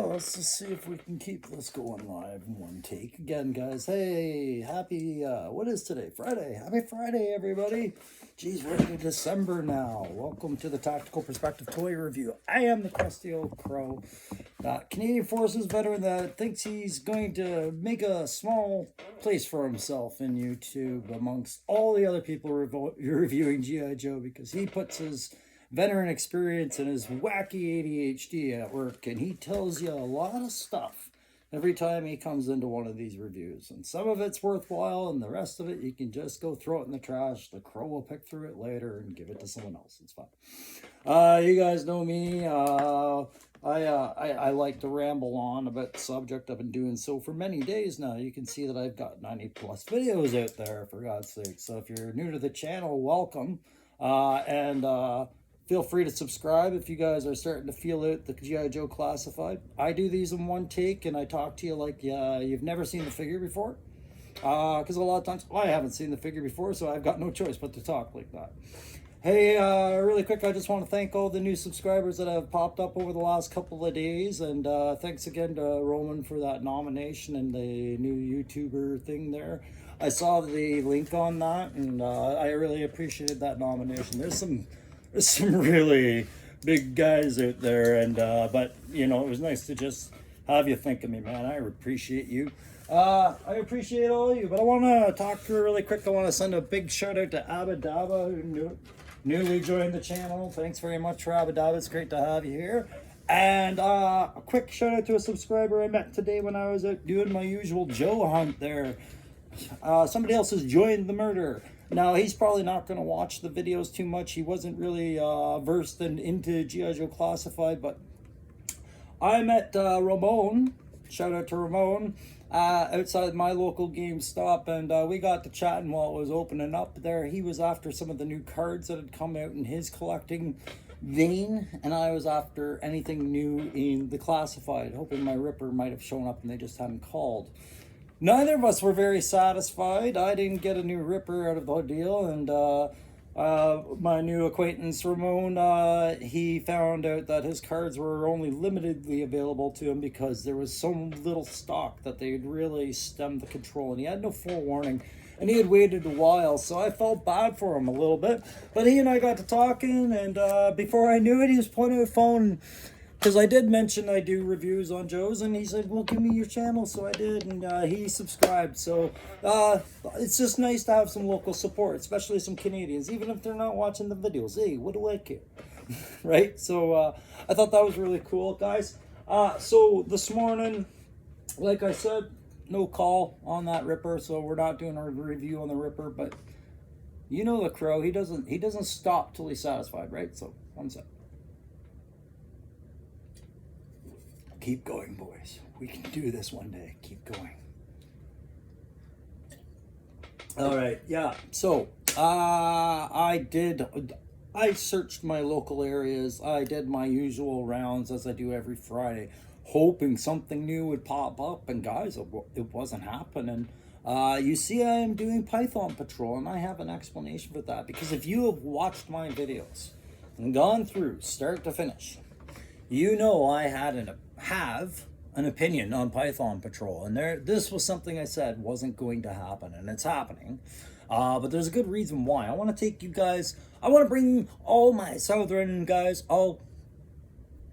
Let's just see if we can keep this going live in one take again, guys. Hey, happy, what is today? Friday. Happy Friday, everybody. Geez, we're into December now. Welcome to the Tactical Perspective Toy Review. I am the crusty old crow, Canadian Forces veteran that thinks he's going to make a small place for himself in YouTube amongst all the other people reviewing G.I. Joe, because he puts his veteran experience and his wacky ADHD at work, and he tells you a lot of stuff every time he comes into one of these reviews, and some of it's worthwhile and the rest of it you can just go throw it in the trash. The crow will pick through it later and give it to someone else. It's fine. You guys know me. I like to ramble on about the subject. I've been doing so for many days now. You can see that I've got 90 plus videos out there, for God's sake. So if you're new to the channel, welcome. Feel free to subscribe if you guys are starting to feel out the G.I. Joe Classified. I do these in one take, and I talk to you like you've never seen the figure before. Because a lot of times, I haven't seen the figure before, so I've got no choice but to talk like that. Hey, really quick, I just want to thank all the new subscribers that have popped up over the last couple of days. And thanks again to Roman for that nomination and the new YouTuber thing there. I saw the link on that, and I really appreciated that nomination. There's some really big guys out there, and but you know, it was nice to just have you think of me, man. I appreciate you. I appreciate all of you, but I want to talk through really quick. I want to send a big shout out to Abadaba, who newly joined the channel. Thanks very much for Abadaba. It's great to have you here. And a quick shout out to a subscriber I met today when I was out doing my usual Joe hunt there. Somebody else has joined the murder. Now, he's probably not going to watch the videos too much. He wasn't really versed into G.I. Joe Classified, but I met Ramon, shout out to Ramon, outside my local GameStop, and we got to chatting while it was opening up there. He was after some of the new cards that had come out in his collecting vein, and I was after anything new in the Classified, hoping my Ripper might have shown up and they just hadn't called. Neither of us were very satisfied. I didn't get a new Ripper out of the deal, and my new acquaintance Ramon, he found out that his cards were only limitedly available to him because there was so little stock that they'd really stemmed the control, and he had no forewarning, and he had waited a while, so I felt bad for him a little bit. But he and I got to talking, and before I knew it, he was pointing at a phone, because I did mention I do reviews on Joe's, and he said, well, give me your channel, so I did, and he subscribed. So it's just nice to have some local support, especially some Canadians, even if they're not watching the videos. Hey, what do I care? Right? So I thought that was really cool, guys. So this morning, like I said, no call on that Ripper, so we're not doing a review on the Ripper, but you know the crow, he doesn't stop till he's satisfied, right? So one sec. Keep going, boys. We can do this one day. Keep going. All right. Yeah. So I searched my local areas. I did my usual rounds as I do every Friday, hoping something new would pop up. And guys, it wasn't happening. You see, I am doing Python Patrol, and I have an explanation for that. Because if you have watched my videos and gone through start to finish, you know I have an opinion on Python Patrol, and this was something I said wasn't going to happen, and it's happening. But there's a good reason why. I want to take you guys, I want to bring all my southern guys, all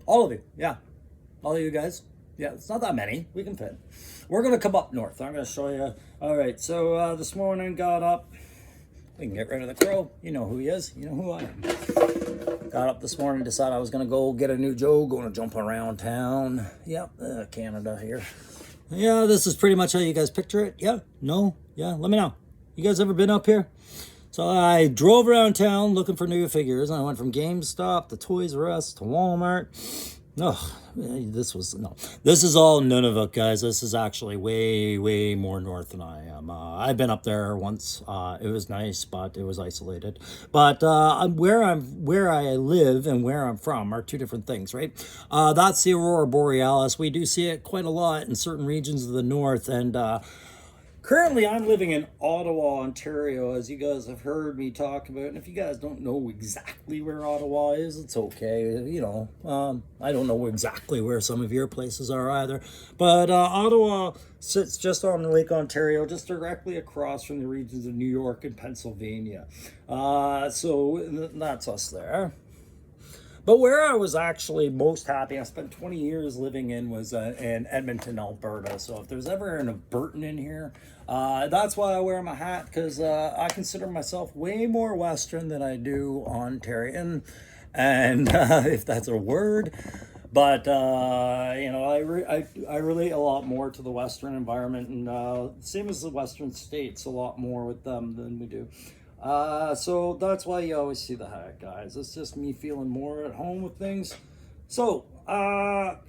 of you, yeah, all of you guys. Yeah, it's not that many, we can fit. We're gonna come up north. I'm gonna show you. All right, so this morning got up. We can get rid of the crow. You know who he is. You know who I am. Got up this morning, decided I was going to go get a new Joe, going to jump around town. Yep, Canada here. Yeah, this is pretty much how you guys picture it. Yeah, no, yeah, let me know. You guys ever been up here? So I drove around town looking for new figures. I went from GameStop to Toys R Us to Walmart. Oh, this is all Nunavut, guys. This is actually way more north than I am. I've been up there once. It was nice, but it was isolated. But where I live and where I'm from are two different things, right? That's the Aurora Borealis. We do see it quite a lot in certain regions of the north, and Currently, I'm living in Ottawa, Ontario, as you guys have heard me talk about. And if you guys don't know exactly where Ottawa is, it's okay. I don't know exactly where some of your places are either. But Ottawa sits just on Lake Ontario, just directly across from the regions of New York and Pennsylvania. So that's us there. But where I was actually most happy, I spent 20 years living was in Edmonton, Alberta. So if there's ever an Albertan in here, that's why I wear my hat, because I consider myself way more Western than I do Ontarian, and if that's a word. But I relate a lot more to the Western environment, and same as the Western states, a lot more with them than we do. So that's why you always see the hat, guys. It's just me feeling more at home with things. So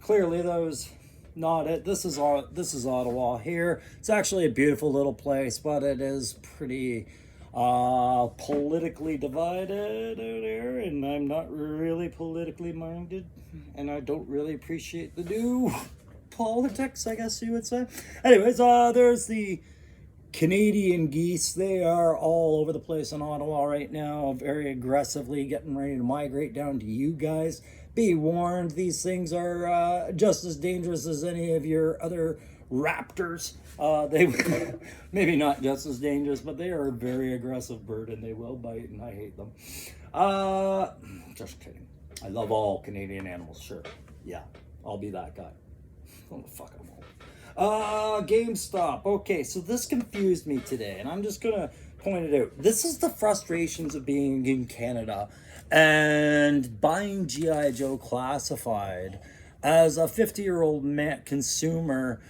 clearly that was not it. This is Ottawa here. It's actually a beautiful little place, but it is pretty politically divided out here, and I'm not really politically minded, and I don't really appreciate the new politics, I guess you would say. Anyways, there's the Canadian geese. They are all over the place in Ottawa right now, very aggressively getting ready to migrate down to you guys. Be warned, these things are just as dangerous as any of your other raptors. They maybe not just as dangerous, but they are a very aggressive bird, and they will bite, and I hate them. Just kidding. I love all Canadian animals, sure. Yeah, I'll be that guy. Oh, fuck, I'm home. GameStop. Okay, so this confused me today, and I'm just gonna point it out. This is the frustrations of being in Canada and buying G.I. Joe Classified as a 50-year-old consumer.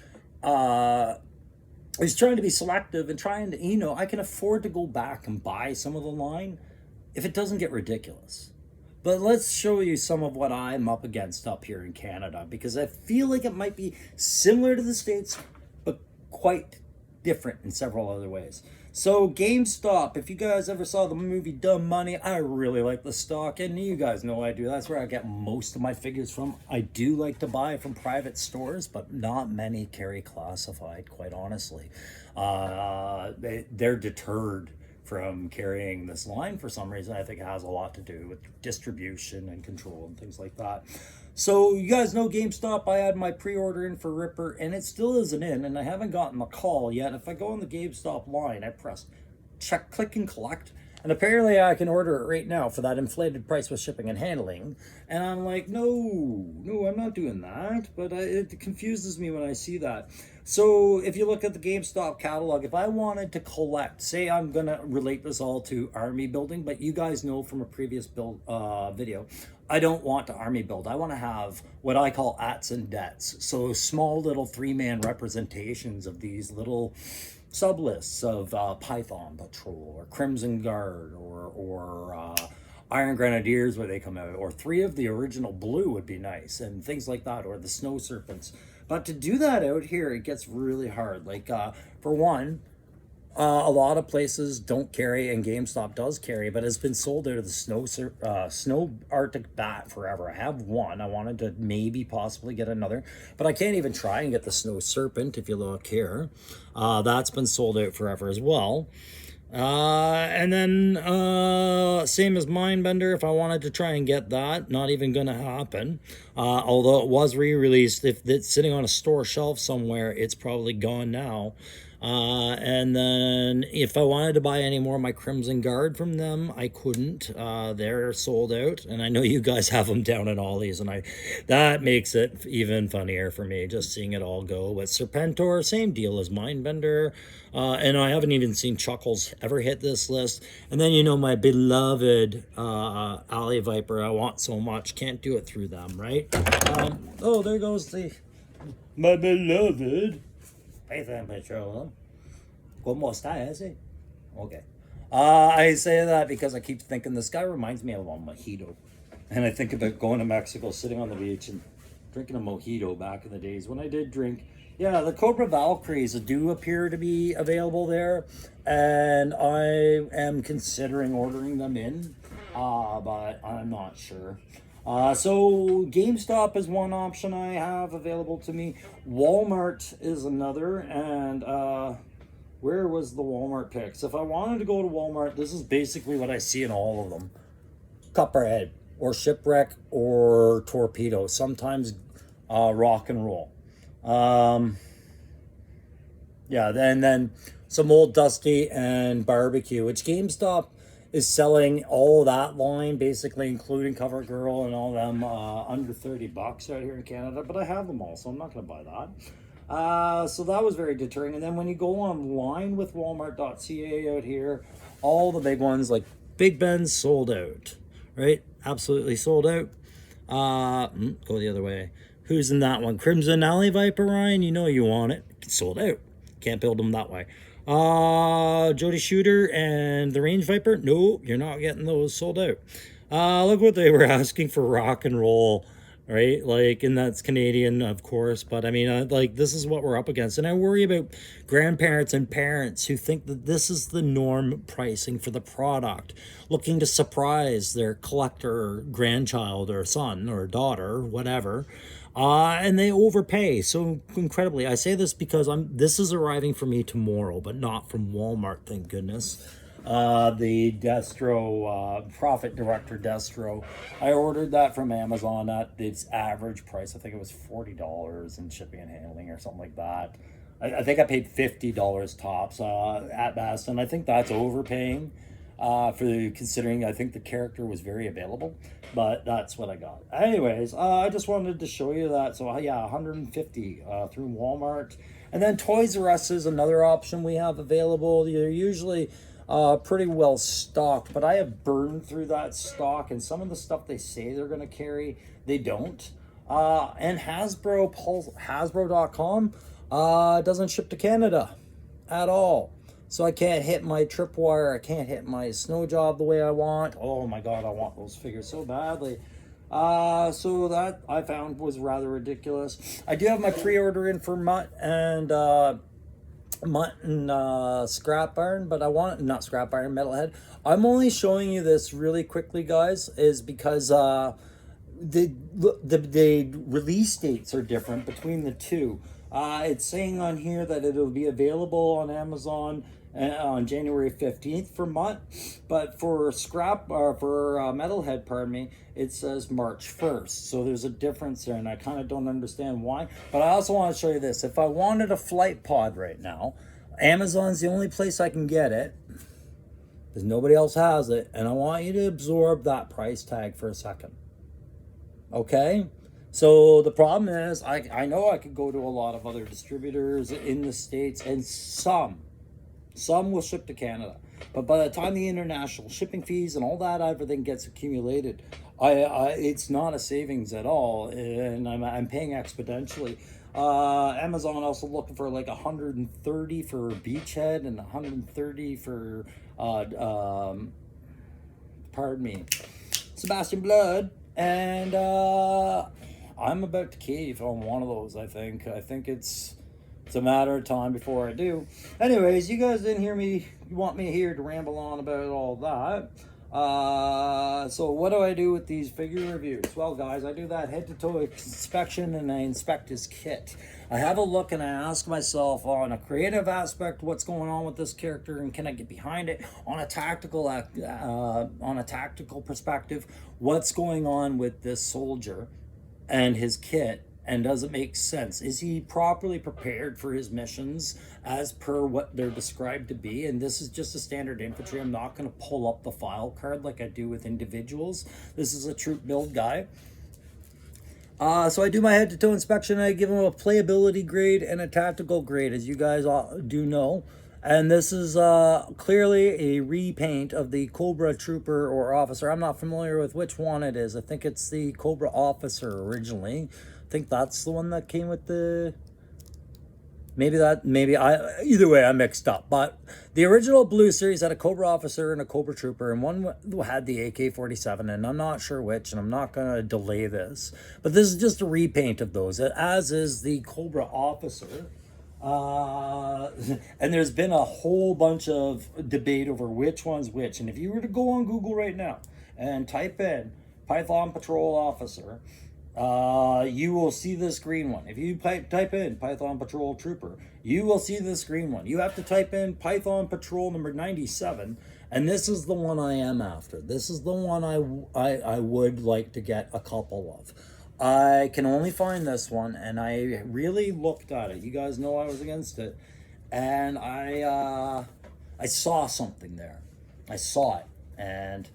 Is trying to be selective and trying to, I can afford to go back and buy some of the line if it doesn't get ridiculous. But let's show you some of what I'm up against up here in Canada, because I feel like it might be similar to the States, but quite different in several other ways. So GameStop, if you guys ever saw the movie Dumb Money, I really like the stock, and you guys know I do. That's where I get most of my figures from. I do like to buy from private stores, but not many carry classified, quite honestly. They're deterred from carrying this line for some reason. I think it has a lot to do with distribution and control and things like that. So you guys know GameStop, I had my pre-order in for Ripper, and it still isn't in, and I haven't gotten the call yet. If I go on the GameStop line, I press check, click, and collect, and apparently I can order it right now for that inflated price with shipping and handling. And I'm like, no, I'm not doing that. But it confuses me when I see that. So if you look at the GameStop catalog, if I wanted to collect, say I'm going to relate this all to army building, but you guys know from a previous build video, I don't want to army build. I want to have what I call ats and debts. So small little 3-man representations of these little sublists of Python Patrol or Crimson Guard or Iron Grenadiers where they come out, or 3 of the original Blue would be nice, and things like that, or the Snow Serpents. But to do that out here, it gets really hard. Like, for one, a lot of places don't carry, and GameStop does carry, but it's been sold out of the Snow Arctic Bat forever. I have one. I wanted to maybe possibly get another, but I can't even try and get the Snow Serpent if you look here. That's been sold out forever as well. And then same as Mindbender, if I wanted to try and get that, not even gonna happen. Although it was re-released, if it's sitting on a store shelf somewhere, it's probably gone now. And then if I wanted to buy any more of my Crimson Guard from them, I couldn't. They're sold out, and I know you guys have them down at Ollie's, and that makes it even funnier for me, just seeing it all go. But Serpentor, same deal as Mindbender, and I haven't even seen Chuckles ever hit this list. And then my beloved Alley Viper, I want so much, can't do it through them, right? Oh, there goes my beloved Python Patrol. ¿Cómo está ese? Okay. I say that because I keep thinking this guy reminds me of a mojito. And I think about going to Mexico, sitting on the beach and drinking a mojito back in the days when I did drink. Yeah, the Cobra Valkyries do appear to be available there. And I am considering ordering them in. But I'm not sure. So GameStop is one option I have available to me. Walmart is another, and Where was the Walmart picks? If I wanted to go to Walmart, this is basically what I see in all of them. Copperhead or Shipwreck or Torpedo. Sometimes Rock and Roll. Yeah, then some Old Dusty and Barbecue, which GameStop is selling all that line, basically including CoverGirl and all them under $30 out here in Canada. But I have them all, so I'm not going to buy that. So that was very deterring. And then when you go online with Walmart.ca out here, all the big ones like Big Ben's sold out, right? Absolutely sold out. Go the other way. Who's in that one? Crimson Alley Viper, Ryan? You know you want it. It's sold out. Can't build them that way. Jody Shooter and the Range Viper? No, you're not getting those, sold out. Look what they were asking for Rock and Roll, right? Like, and that's Canadian, of course, but I mean, like, this is what we're up against. And I worry about grandparents and parents who think that this is the norm pricing for the product, looking to surprise their collector grandchild or son or daughter, whatever. And they overpay so incredibly. I say this because this is arriving for me tomorrow, but not from Walmart, thank goodness. The Destro, Profit Director Destro, I ordered that from Amazon at its average price. I think it was $40 in shipping and handling or something like that. I think I paid $50 tops at best, and I think that's overpaying. Considering I think the character was very available, but that's what I got. Anyways, I just wanted to show you that. So yeah, 150 through Walmart, and then Toys R Us is another option we have available. They're usually pretty well stocked, but I have burned through that stock, and some of the stuff they say they're going to carry, they don't. And Hasbro.com doesn't ship to Canada at all. So I can't hit my tripwire, I can't hit my snow job the way I want. Oh my god, I want those figures so badly. So that I found was rather ridiculous. I do have my pre-order in for Mutt and Scrap Iron, but I want, not Scrap Iron, Metalhead. I'm only showing you this really quickly, guys, is because the release dates are different between the two. It's saying on here that it'll be available on Amazon on January 15th for Mutt, but for Metalhead, pardon me, it says March 1st. So there's a difference there, and I kind of don't understand why. But I also want to show you this. If I wanted a flight pod right now, Amazon's the only place I can get it, because nobody else has it, and I want you to absorb that price tag for a second. Okay? So the problem is, I know I could go to a lot of other distributors in the States, and some will ship to Canada. But by the time the international shipping fees and all that, everything gets accumulated, it's not a savings at all, and I'm paying exponentially. Amazon also looking for like 130 for Beachhead and 130 for, pardon me, Sebastian Blood, and I'm about to cave on one of those, I think. I think it's a matter of time before I do. Anyways, you guys didn't hear me. You want me here to ramble on about all that. So what do I do with these figure reviews? Well, guys, I do that head-to-toe inspection, and I inspect his kit. I have a look, and I ask myself on a creative aspect, what's going on with this character, and can I get behind it? On a tactical perspective, what's going on with this soldier and his kit? And does it make sense? Is he properly prepared for his missions as per what they're described to be? And this is just a standard infantry. I'm not going to pull up the file card like I do with individuals. This is a troop build guy. So I do my head-to-toe inspection. I give him a playability grade and a tactical grade, as you guys all do know. And this is clearly a repaint of the Cobra Trooper or Officer. I'm not familiar with which one it is. I think it's the Cobra Officer originally. I think that's the one that came with the... Either way, I mixed up. But the original Blue Series had a Cobra Officer and a Cobra Trooper, and one had the AK-47, and I'm not sure which, and I'm not going to delay this. But this is just a repaint of those, as is the Cobra Officer. And there's been a whole bunch of debate over which one's which. And if you were to go on Google right now and type in Python Patrol Officer, you will see this green one. If you type in Python Patrol Trooper, you will see this green one. You have to type in Python Patrol number 97, and this is the one I am after. This is the one I would like to get a couple of. I can only find this one, and I really looked at it. You guys know I was against it, and I saw something there. I saw it, and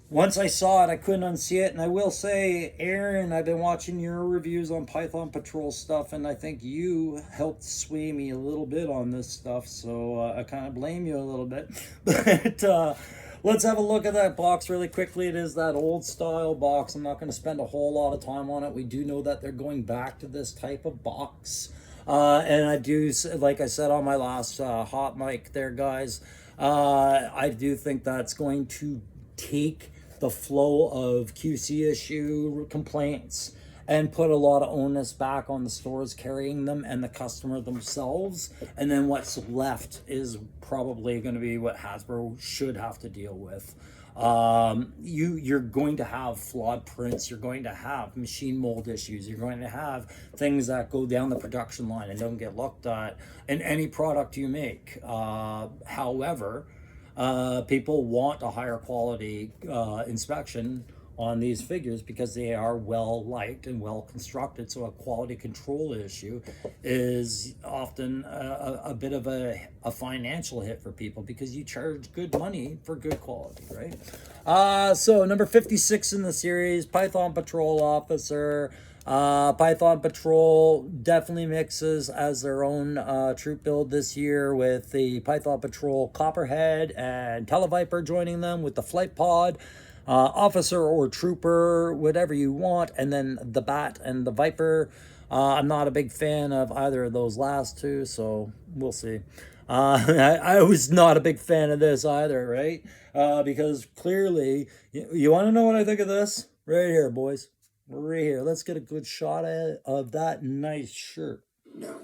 once I saw it, I couldn't unsee it. And I will say, Aaron, I've been watching your reviews on Python Patrol stuff, and I think you helped sway me a little bit on this stuff. So I kind of blame you a little bit. But let's have a look at that box really quickly. It is that old style box. I'm not going to spend a whole lot of time on it. We do know that they're going back to this type of box. And I do, like I said on my last hot mic there, guys, I do think that's going to take the flow of QC issue complaints and put a lot of onus back on the stores carrying them and the customer themselves. And then what's left is probably going to be what Hasbro should have to deal with. You're going to have flawed prints. You're going to have machine mold issues. You're going to have things that go down the production line and don't get looked at in any product you make. However, people want a higher quality inspection on these figures because they are well liked and well constructed. So a quality control issue is often a bit of a financial hit for people because you charge good money for good quality, right? So number 56 in the series, Python Patrol Officer. Python Patrol definitely mixes as their own troop build this year with the Python Patrol Copperhead and Televiper joining them with the Flight Pod. Officer or Trooper, whatever you want, and then the Bat and the Viper. I'm not a big fan of either of those last two, so we'll see. I was not a big fan of this either, right? Because clearly, you want to know what I think of this? Right here, boys. Right here. Let's get a good shot of that nice shirt. No.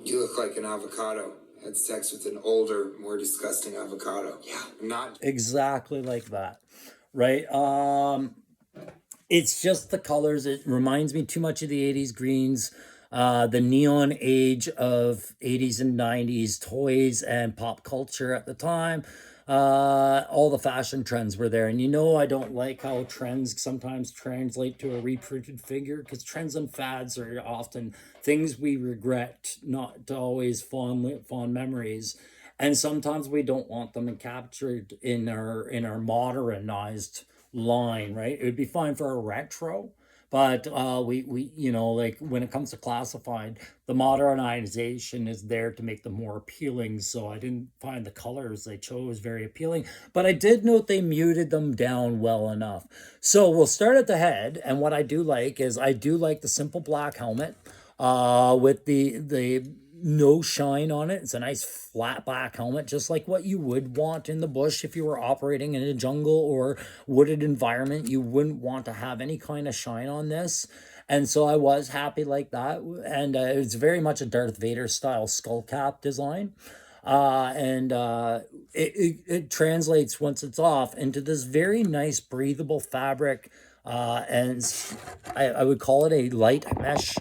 You look like an avocado. Had sex with an older, more disgusting avocado. Yeah. Not exactly like that. Right? It's just the colors. It reminds me too much of the 80s greens. The neon age of 80s and 90s toys and pop culture at the time. All the fashion trends were there. And you know, I don't like how trends sometimes translate to a reprinted figure because trends and fads are often things we regret, not always fond memories. And sometimes we don't want them captured in our modernized line, right? It would be fine for a retro, but we you know, like when it comes to classified, the modernization is there to make them more appealing. So I didn't find the colors they chose very appealing, but I did note they muted them down well enough. So we'll start at the head, and what I do like is I do like the simple black helmet with the no shine on it. It's a nice flat black helmet, just like what you would want in the bush if you were operating in a jungle or wooded environment. You wouldn't want to have any kind of shine on this. And so I was happy like that. And it's very much a Darth Vader style skull cap design. It translates once it's off into this very nice breathable fabric. And I would call it a light mesh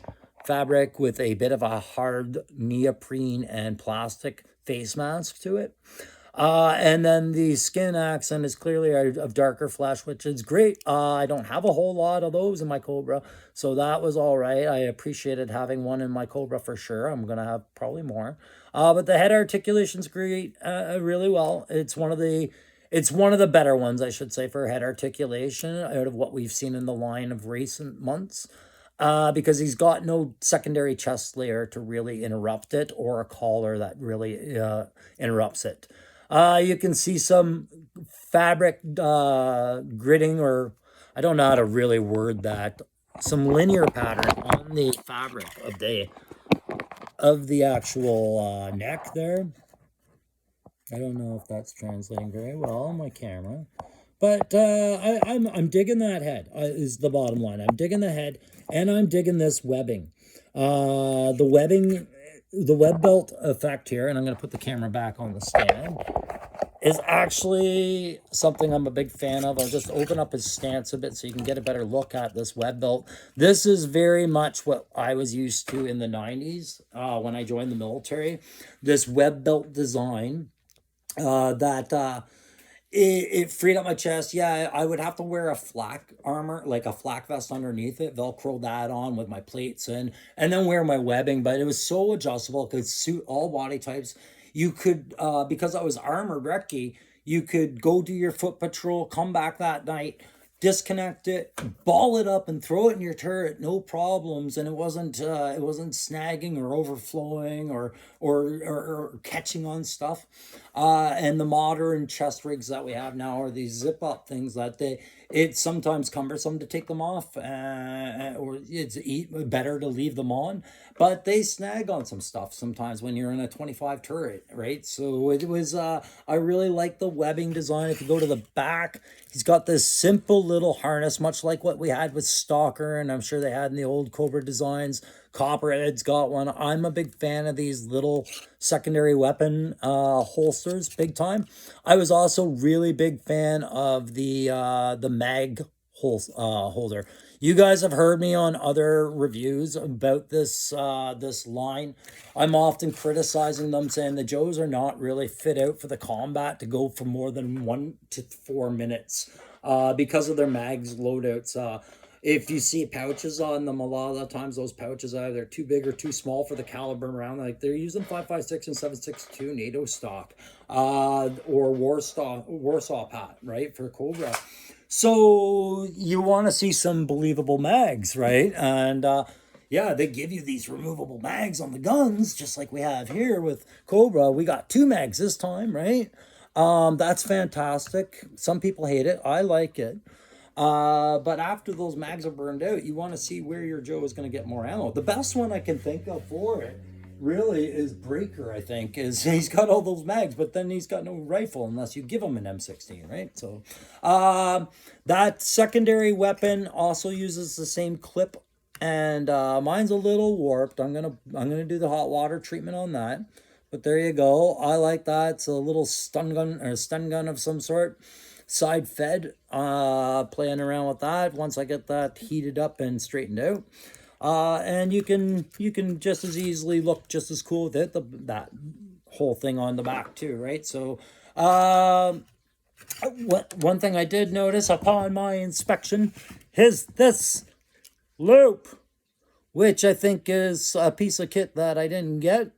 fabric with a bit of a hard neoprene and plastic face mask to it. And then the skin accent is clearly of darker flesh, which is great. I don't have a whole lot of those in my Cobra, so that was all right. I appreciated having one in my Cobra for sure. I'm going to have probably more. But the head articulation's great, really well. It's one of the better ones, I should say, for head articulation out of what we've seen in the line of recent months. Because he's got no secondary chest layer to really interrupt it or a collar that really interrupts it. You can see some fabric gridding, or I don't know how to really word that, some linear pattern on the fabric of the actual neck there. I don't know if that's translating very well on my camera. But I'm digging that head, is the bottom line. I'm digging the head, and I'm digging this webbing. The web belt effect here, and I'm going to put the camera back on the stand. is actually something I'm a big fan of. I'll just open up his stance a bit so you can get a better look at this web belt. This is very much what I was used to in the 90s when I joined the military. This web belt design that it freed up my chest. Yeah, I would have to wear a flak armor, like a flak vest underneath it, velcro that on with my plates and then wear my webbing. But it was so adjustable, could suit all body types. You could, because I was armored recce, you could go do your foot patrol, come back that night, disconnect it, ball it up, and throw it in your turret, no problems. And it wasn't snagging or overflowing or catching on stuff. And the modern chest rigs that we have now are these zip up things that it's sometimes cumbersome to take them off, or it's better to leave them on, but they snag on some stuff sometimes when you're in a 25 turret, right? So it was, I really like the webbing design. If you go to the back, he's got this simple little harness, much like what we had with Stalker, and I'm sure they had in the old Cobra designs. Copperhead's got one. I'm a big fan of these little secondary weapon holsters, big time. I was also really big fan of the mag holder. You guys have heard me on other reviews about this line. I'm often criticizing them, saying the Joes are not really fit out for the combat to go for more than 1 to 4 minutes because of their mags loadouts. If you see pouches on them, a lot of the times those pouches are either too big or too small for the caliber around. Like they're using 5.56 and 7.62 NATO stock, or Warsaw Pat, right, for Cobra. So you want to see some believable mags, right? And yeah, they give you these removable mags on the guns, just like we have here with Cobra. We got 2 mags this time, right? That's fantastic. Some people hate it. I like it. But after those mags are burned out, you want to see where your Joe is going to get more ammo. The best one I can think of for it really is Breaker, I think, is he's got all those mags, but then he's got no rifle unless you give him an M16, right? So that secondary weapon also uses the same clip, and mine's a little warped. I'm gonna do the hot water treatment on that. But there you go. I like that. It's a little stun gun or stun gun of some sort, side fed, playing around with that once I get that heated up and straightened out. And you can just as easily look just as cool with it, that whole thing on the back too, right? So one thing I did notice upon my inspection is this loop, which I think is a piece of kit that I didn't get.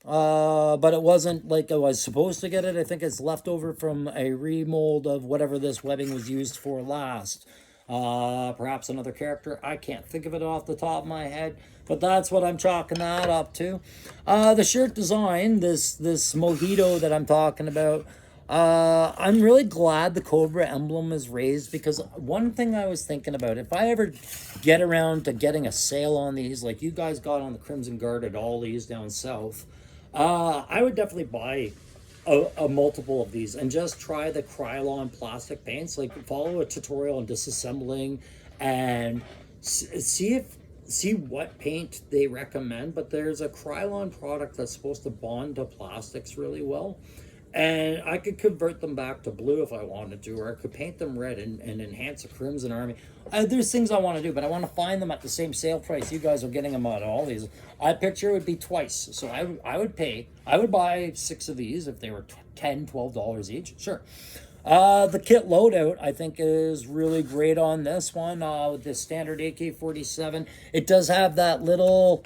But it wasn't like I was supposed to get it. I think it's left over from a remold of whatever this webbing was used for last. Perhaps another character. I can't think of it off the top of my head, but that's what I'm chalking that up to. The shirt design, this mojito that I'm talking about, I'm really glad the Cobra emblem is raised, because one thing I was thinking about, if I ever get around to getting a sale on these, like you guys got on the Crimson Guard at Ollie's down south, I would definitely buy a multiple of these and just try the Krylon plastic paints. Like follow a tutorial on disassembling and see what paint they recommend. But there's a Krylon product that's supposed to bond to plastics really well. And I could convert them back to blue if I wanted to, or I could paint them red and enhance a Crimson Army. There's things I want to do, but I want to find them at the same sale price you guys are getting them at all these. I picture it would be twice. So I would buy 6 of these if they were $10, $12 each. Sure. The kit loadout, I think, is really great on this one. With the standard AK-47, it does have that little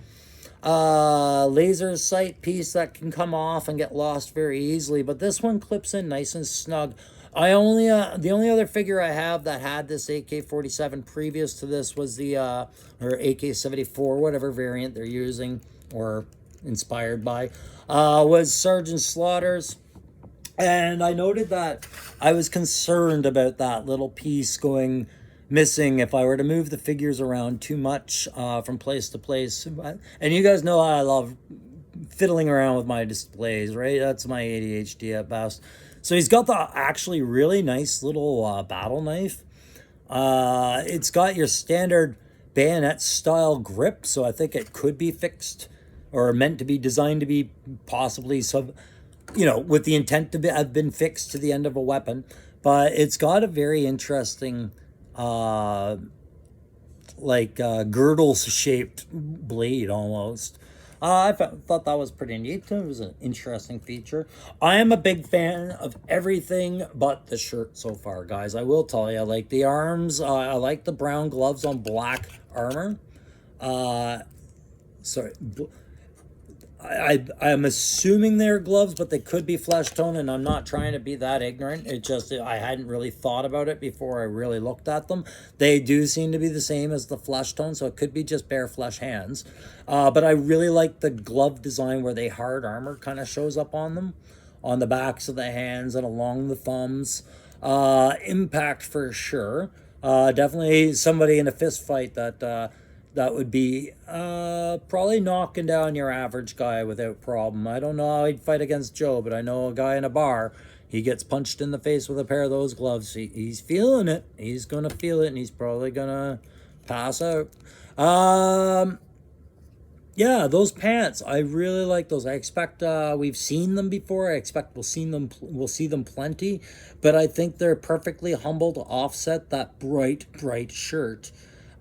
laser sight piece that can come off and get lost very easily, but this one clips in nice and snug. The only other figure I have that had this AK-47 previous to this was the or AK-74, whatever variant they're using or inspired by, was Sergeant Slaughter's. And I noted that I was concerned about that little piece going missing if I were to move the figures around too much from place to place. And you guys know I love fiddling around with my displays, right? That's my ADHD at best. So he's got the actually really nice little battle knife. It's got your standard bayonet style grip, so I think it could be fixed or meant to be designed to be possibly you know, with the intent to have been fixed to the end of a weapon. But it's got a very interesting, uh, girdle shaped blade almost. Thought that was pretty neat. It was an interesting feature. I am a big fan of everything but the shirt so far, guys. I will tell you, like the arms, I like the brown gloves on black armor. Uh, sorry, I'm assuming they're gloves, but they could be flesh tone, and I'm not trying to be that ignorant. It just I hadn't really thought about it before I really looked at them. They do seem to be the same as the flesh tone, so it could be just bare flesh hands. But I really like the glove design where they hard armor kind of shows up on them, on the backs of the hands and along the thumbs. Impact for sure. Definitely somebody in a fist fight that would be probably knocking down your average guy without problem. I don't know how he'd fight against Joe, but I know a guy in a bar, he gets punched in the face with a pair of those gloves. He's feeling it. He's going to feel it, and he's probably going to pass out. Yeah, those pants, I really like those. I expect we've seen them before. I expect we'll see them plenty, but I think they're perfectly humble to offset that bright shirt.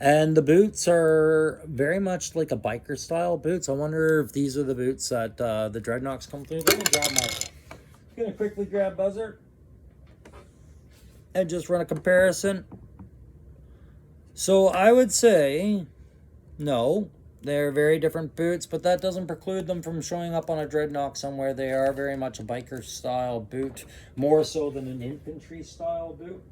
And the boots are very much like a biker style boots. I wonder if these are the boots that the Dreadnoks come through. Let me grab gonna quickly grab buzzer and just run a comparison. So I would say no. They're very different boots, but that doesn't preclude them from showing up on a Dreadnought somewhere. They are very much a biker style boot, more so than an infantry style boot.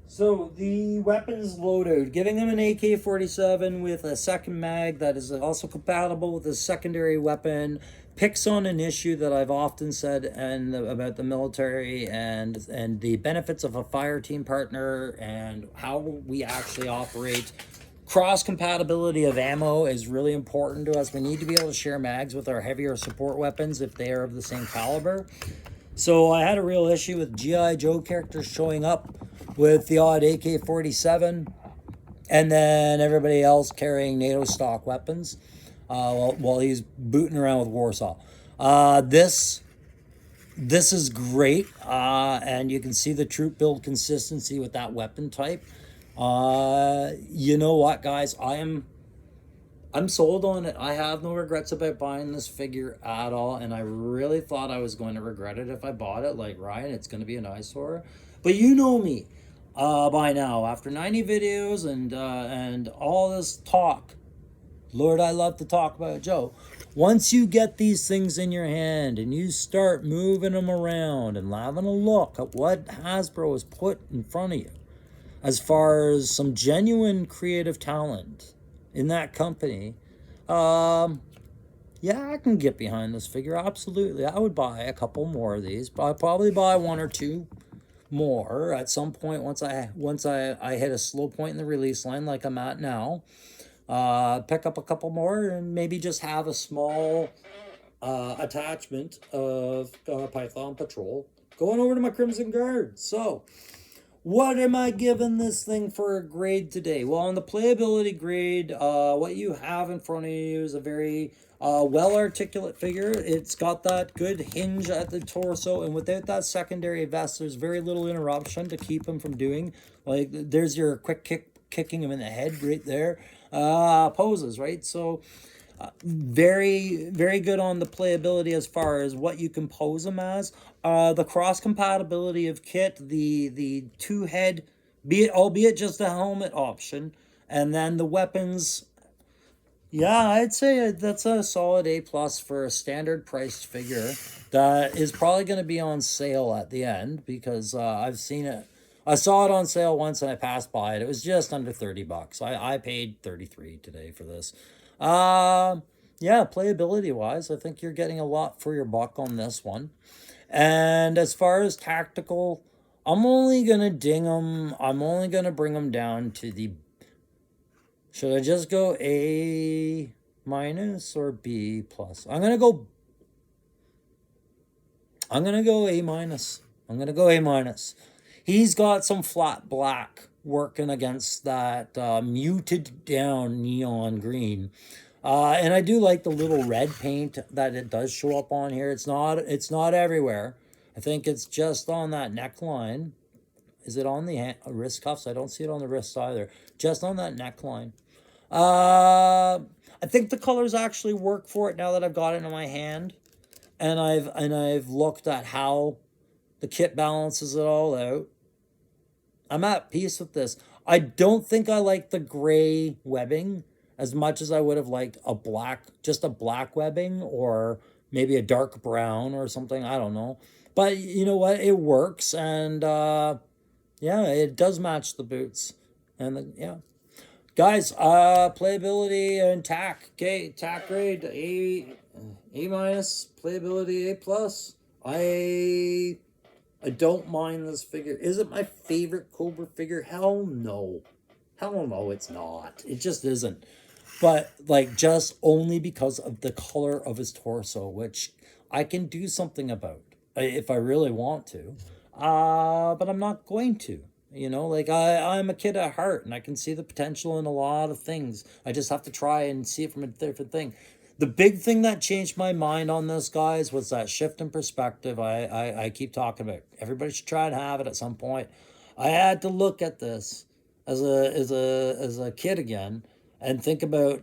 So the weapons loadout, giving them an AK-47 with a second mag that is also compatible with a secondary weapon, picks on an issue that I've often said about the military and the benefits of a fire team partner and how we actually operate. Cross compatibility of ammo is really important to us. We need to be able to share mags with our heavier support weapons if they are of the same caliber. So I had a real issue with G.I. Joe characters showing up with the odd AK-47 and then everybody else carrying NATO stock weapons while he's booting around with Warsaw. This is great, and you can see the troop build consistency with that weapon type. You know what, guys? I'm sold on it. I have no regrets about buying this figure at all, and I really thought I was going to regret it if I bought it. Like Ryan, it's going to be an eyesore. But you know me, by now, after 90 videos and all this talk. Lord, I love to talk about Joe. Once you get these things in your hand and you start moving them around and having a look at what Hasbro has put in front of you, as far as some genuine creative talent in that company, yeah, I can get behind this figure. Absolutely. I would buy a couple more of these, but I'd probably buy one or two more at some point once I hit a slow point in the release line like I'm at now. Pick up a couple more and maybe just have a small attachment of Python Patrol going over to my Crimson Guard. So what am I giving this thing for a grade today? Well, on the playability grade, what you have in front of you is a very well-articulate figure. It's got that good hinge at the torso, and without that secondary vest, there's very little interruption to keep him from doing. Like, there's your quick kicking him in the head right there. Poses, right? So very, very good on the playability as far as what you can pose them as. The cross compatibility of kit, the two head, albeit just a helmet option, and then the weapons. Yeah, I'd say that's a solid A plus for a standard priced figure that is probably going to be on sale at the end because I've seen it. I saw it on sale once and I passed by it. It was just under $30. I paid 33 today for this. Yeah, playability wise, I think you're getting a lot for your buck on this one. And as far as tactical, I'm only gonna ding them. I'm only gonna bring them down to the. Should I just go A minus or B plus? I'm gonna go A minus. I'm gonna go A minus. He's got some flat black working against that muted down neon green. And I do like the little red paint that it does show up on here. It's not everywhere. I think it's just on that neckline. Is it on the wrist cuffs? I don't see it on the wrists either. Just on that neckline. I think the colors actually work for it now that I've got it in my hand, and I've looked at how the kit balances it all out. I'm at peace with this. I don't think I like the gray webbing as much as I would have liked just a black webbing, or maybe a dark brown or something. I don't know. But you know what? It works, and yeah, it does match the boots. And yeah. Guys, playability and tack. Okay, tack grade A minus, playability A plus. I don't mind this figure. Is it my favorite Cobra figure? Hell no. Hell no, it's not. It just isn't. But like, just only because of the color of his torso, which I can do something about if I really want to. But I'm not going to. You know, like I'm a kid at heart, and I can see the potential in a lot of things. I just have to try and see it from a different thing. The big thing that changed my mind on this, guys, was that shift in perspective I keep talking about. Everybody should try and have it at some point. I had to look at this as a kid again and think about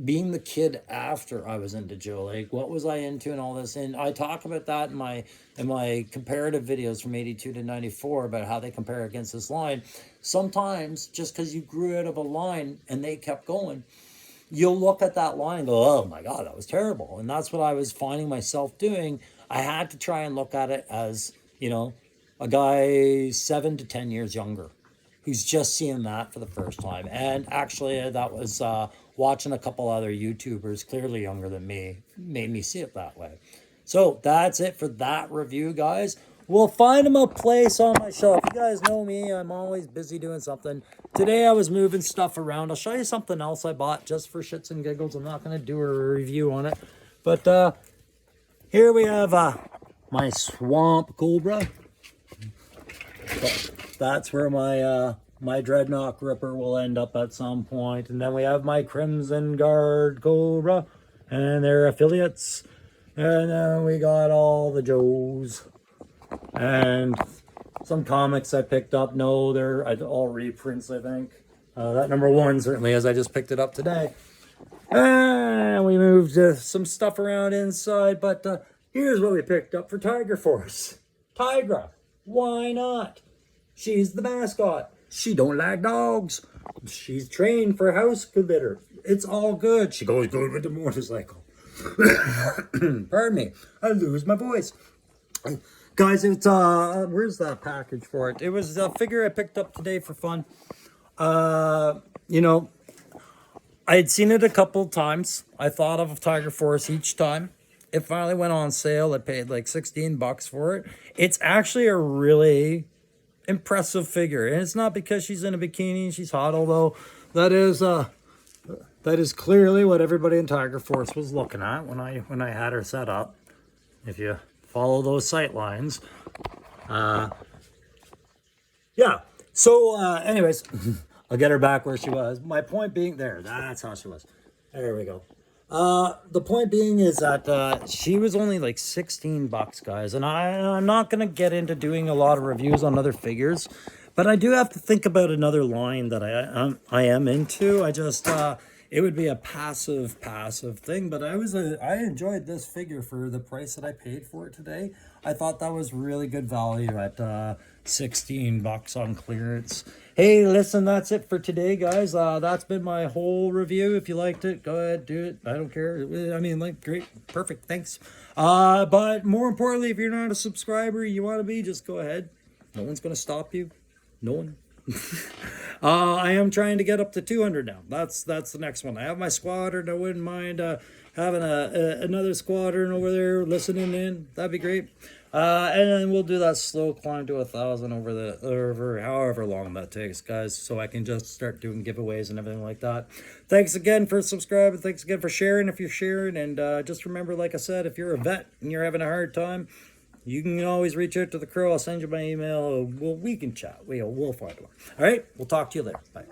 being the kid after I was into Joe. Like, what was I into and all this? And I talk about that in my comparative videos from 82 to 94 about how they compare against this line. Sometimes just because you grew out of a line and they kept going, you'll look at that line and go, oh my God, that was terrible. And that's what I was finding myself doing. I had to try and look at it as, you know, a guy 7 to 10 years younger who's just seeing that for the first time. And actually, that was watching a couple other YouTubers clearly younger than me made me see it that way. So that's it for that review, guys. We'll find him a place on my shelf. You guys know me. I'm always busy doing something. Today I was moving stuff around. I'll show you something else I bought just for shits and giggles. I'm not going to do a review on it. But here we have my Swamp Cobra. That's where my Dreadnought Ripper will end up at some point. And then we have my Crimson Guard Cobra and their affiliates. And then we got all the Joes. And some comics I picked up. No, they're all reprints, I think. That number 1 certainly is. I just picked it up today. And we moved some stuff around inside. But here's what we picked up for Tiger Force. Tigra. Why not? She's the mascot. She don't like dogs. She's trained for house litter. It's all good. She goes good with the motorcycle. Pardon me. I lose my voice. Guys, it's where's that package for it? It was a figure I picked up today for fun. You know, I had seen it a couple times. I thought of Tiger Force each time. It finally went on sale. I paid like $16 for it. It's actually a really impressive figure, and it's not because she's in a bikini and she's hot, although that is clearly what everybody in Tiger Force was looking at when I had her set up. If you follow those sight lines, yeah. So, anyways, I'll get her back where she was. My point being, that's how she was. There we go. The point being is that she was only like $16, guys, and I'm not gonna get into doing a lot of reviews on other figures, but I do have to think about another line that I am into. I just it would be a passive thing, but I enjoyed this figure for the price that I paid for it today. I thought that was really good value at $16 on clearance. Hey, listen, that's it for today, guys. That's been my whole review. If you liked it, go ahead, do it. I don't care. I mean, like, great, perfect, thanks. But more importantly, if you're not a subscriber, you want to be, just go ahead. No one's going to stop you. No one. I am trying to get up to 200 now. That's the next one. I have my squadron. I wouldn't mind having another squadron over there listening in. That'd be great. And then we'll do that slow climb to 1,000 over however long that takes, guys, so I can just start doing giveaways and everything like that. Thanks again for subscribing. Thanks again for sharing if you're sharing. And just remember, like I said, if you're a vet and you're having a hard time, you can always reach out to the Crow. I'll send you my email. We can chat. We'll find one. All right. We'll talk to you later. Bye.